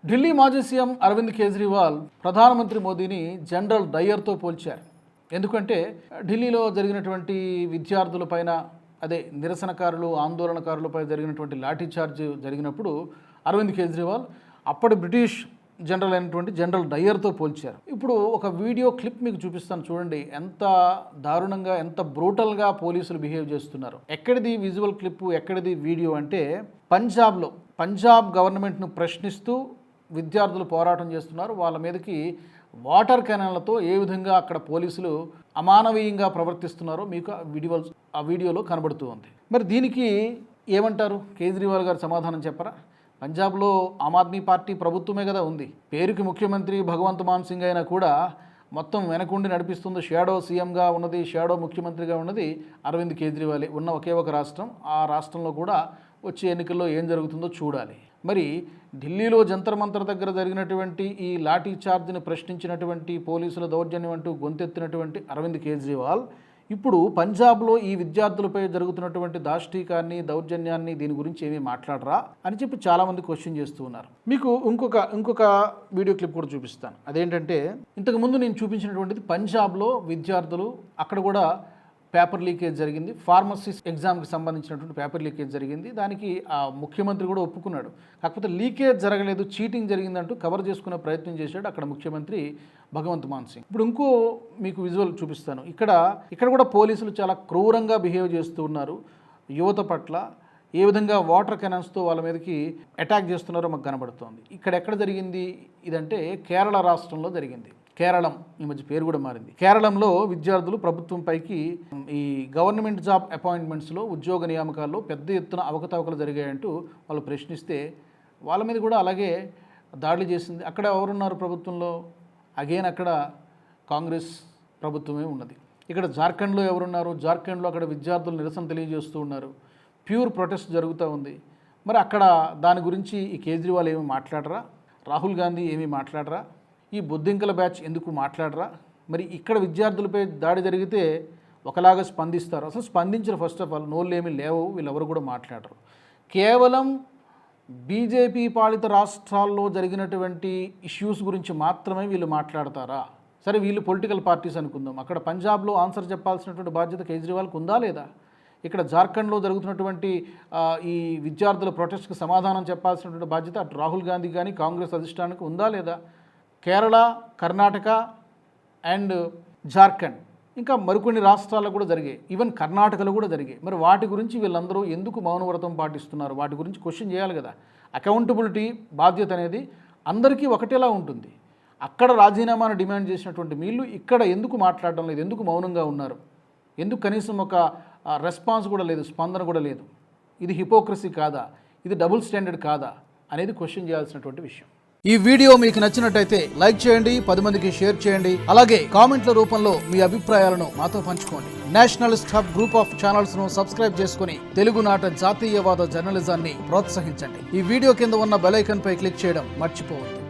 ఢిల్లీ మాజీ సీఎం అరవింద్ కేజ్రీవాల్ ప్రధానమంత్రి మోదీని జనరల్ డయ్యర్తో పోల్చారు. ఎందుకంటే ఢిల్లీలో జరిగినటువంటి విద్యార్థులపైన అదే నిరసనకారులు ఆందోళనకారులపై జరిగినటువంటి లాఠీచార్జ్ జరిగినప్పుడు అరవింద్ కేజ్రీవాల్ అప్పటి బ్రిటిష్ జనరల్ అయినటువంటి జనరల్ డయ్యర్తో పోల్చారు. ఇప్పుడు ఒక వీడియో క్లిప్ మీకు చూపిస్తాను, చూడండి ఎంత దారుణంగా ఎంత బ్రూటల్గా పోలీసులు బిహేవ్ చేస్తున్నారు. ఎక్కడిది విజువల్ క్లిప్, ఎక్కడిది వీడియో అంటే పంజాబ్ గవర్నమెంట్ను ప్రశ్నిస్తూ విద్యార్థులు పోరాటం చేస్తున్నారు. వాళ్ళ మీదకి వాటర్ కెనాన్లతో ఏ విధంగా అక్కడ పోలీసులు అమానవీయంగా ప్రవర్తిస్తున్నారో మీకు ఆ వీడియోలో కనబడుతూ ఉంది. మరి దీనికి ఏమంటారు? కేజ్రీవాల్ గారు సమాధానం చెప్పరా? పంజాబ్లో ఆమ్ ఆద్మీ పార్టీ ప్రభుత్వమే కదా ఉంది. పేరుకి ముఖ్యమంత్రి భగవంత్ మాన్ సింగ్ అయినా కూడా మొత్తం వెనకుండి నడిపిస్తుంది, షాడో సీఎంగా ఉన్నది, షాడో ముఖ్యమంత్రిగా ఉన్నది అరవింద్ కేజ్రీవాలే. ఉన్న ఒకే ఒక రాష్ట్రం, ఆ రాష్ట్రంలో కూడా వచ్చే ఎన్నికల్లో ఏం జరుగుతుందో చూడాలి. మరి ఢిల్లీలో జంతర్ మంతర్ దగ్గర జరిగినటువంటి ఈ లాఠీ చార్జ్ని ప్రశ్నించినటువంటి పోలీసుల దౌర్జన్యం అంటూ గొంతెత్తినటువంటి అరవింద్ కేజ్రీవాల్ ఇప్పుడు పంజాబ్లో ఈ విద్యార్థులపై జరుగుతున్నటువంటి దాష్టీకాన్ని, దౌర్జన్యాన్ని, దీని గురించి ఏమీ మాట్లాడరా అని చెప్పి చాలామంది క్వశ్చన్ చేస్తూ ఉన్నారు. మీకు ఇంకొక వీడియో క్లిప్ కూడా చూపిస్తాను. అదేంటంటే ఇంతకుముందు నేను చూపించినటువంటిది పంజాబ్లో విద్యార్థులు, అక్కడ కూడా పేపర్ లీకేజ్ జరిగింది. ఫార్మసీ ఎగ్జామ్కి సంబంధించినటువంటి పేపర్ లీకేజ్ జరిగింది. దానికి ఆ ముఖ్యమంత్రి కూడా ఒప్పుకున్నాడు. కాకపోతే లీకేజ్ జరగలేదు, చీటింగ్ జరిగిందంటూ కవర్ చేసుకునే ప్రయత్నం చేశాడు అక్కడ ముఖ్యమంత్రి భగవంత్ మాన్ సింగ్. ఇప్పుడు మీకు విజువల్ చూపిస్తాను. ఇక్కడ కూడా పోలీసులు చాలా క్రూరంగా బిహేవ్ చేస్తూ ఉన్నారు. యువత పట్ల ఏ విధంగా వాటర్ కెనాన్స్తో వాళ్ళ మీదకి అటాక్ చేస్తున్నారో మాకు కనబడుతోంది. ఇక్కడ ఎక్కడ జరిగింది ఇదంటే కేరళ రాష్ట్రంలో జరిగింది. కేరళం, ఈ మధ్య పేరు కూడా మారింది. కేరళంలో విద్యార్థులు ప్రభుత్వంపైకి ఈ గవర్నమెంట్ జాబ్ అపాయింట్మెంట్స్లో, ఉద్యోగ నియామకాల్లో పెద్ద ఎత్తున అవకతవకలు జరిగాయంటూ వాళ్ళు ప్రశ్నిస్తే వాళ్ళ మీద కూడా అలాగే దాడులు చేసింది. అక్కడ ఎవరున్నారు ప్రభుత్వంలో? అగైన్ అక్కడ కాంగ్రెస్ ప్రభుత్వమే ఉన్నది. ఇక్కడ జార్ఖండ్లో ఎవరున్నారు? జార్ఖండ్లో అక్కడ విద్యార్థులు నిరసన తెలియజేస్తూ ఉన్నారు. ప్యూర్ ప్రొటెస్ట్ జరుగుతూ ఉంది. మరి అక్కడ దాని గురించి ఈ కేజ్రీవాల్ ఏమీ మాట్లాడరా? రాహుల్ గాంధీ ఏమీ మాట్లాడరా? ఈ బొద్దింకల బ్యాచ్ ఎందుకు మాట్లాడరా? మరి ఇక్కడ విద్యార్థులపై దాడి జరిగితే ఒకలాగా స్పందిస్తారు. అసలు స్పందించరు. ఫస్ట్ ఆఫ్ ఆల్ నోళ్ళు ఏమీ లేవు, వీళ్ళెవరు కూడా మాట్లాడరు. కేవలం బీజేపీ పాలిత రాష్ట్రాల్లో జరిగినటువంటి ఇష్యూస్ గురించి మాత్రమే వీళ్ళు మాట్లాడతారా? సరే, వీళ్ళు పొలిటికల్ పార్టీస్ అనుకుందాం. అక్కడ పంజాబ్లో ఆన్సర్ చెప్పాల్సినటువంటి బాధ్యత కేజ్రీవాల్కి ఉందా లేదా? ఇక్కడ జార్ఖండ్లో జరుగుతున్నటువంటి ఈ విద్యార్థుల ప్రొటెస్ట్కి సమాధానం చెప్పాల్సినటువంటి బాధ్యత అటు రాహుల్ గాంధీ కానీ కాంగ్రెస్ అధిష్టానానికి ఉందా లేదా? కేరళ, కర్ణాటక అండ్ జార్ఖండ్, ఇంకా మరికొన్ని రాష్ట్రాల్లో కూడా జరిగాయి. ఈవెన్ కర్ణాటకలో కూడా జరిగాయి. మరి వాటి గురించి వీళ్ళందరూ ఎందుకు మౌనవ్రతం పాటిస్తున్నారు? వాటి గురించి క్వశ్చన్ చేయాలి కదా. అకౌంటబిలిటీ, బాధ్యత అనేది అందరికీ ఒకటేలా ఉంటుంది. అక్కడ రాజీనామాను డిమాండ్ చేసినటువంటి వీళ్ళు ఇక్కడ ఎందుకు మాట్లాడడం లేదు? ఎందుకు మౌనంగా ఉన్నారు? ఎందుకు కనీసం ఒక రెస్పాన్స్ కూడా లేదు, స్పందన కూడా లేదు? ఇది హిపోక్రసీ కాదా? ఇది డబుల్ స్టాండర్డ్ కాదా అనేది క్వశ్చన్ చేయాల్సినటువంటి విషయం. ఈ వీడియో మీకు నచ్చినట్టయితే లైక్ చేయండి, 10 మందికి షేర్ చేయండి. అలాగే కామెంట్ల రూపంలో మీ అభిప్రాయాలను మాతో పంచుకోండి. Nationalist hub group of channels ను సబ్స్క్రైబ్ చేసుకుని తెలుగునాట జాతీయవాద జర్నలిజాన్ని ప్రోత్సహించండి. ఈ వీడియో కింద ఉన్న బెల్ ఐకాన్ పై క్లిక్ చేయడం మర్చిపోవద్దు.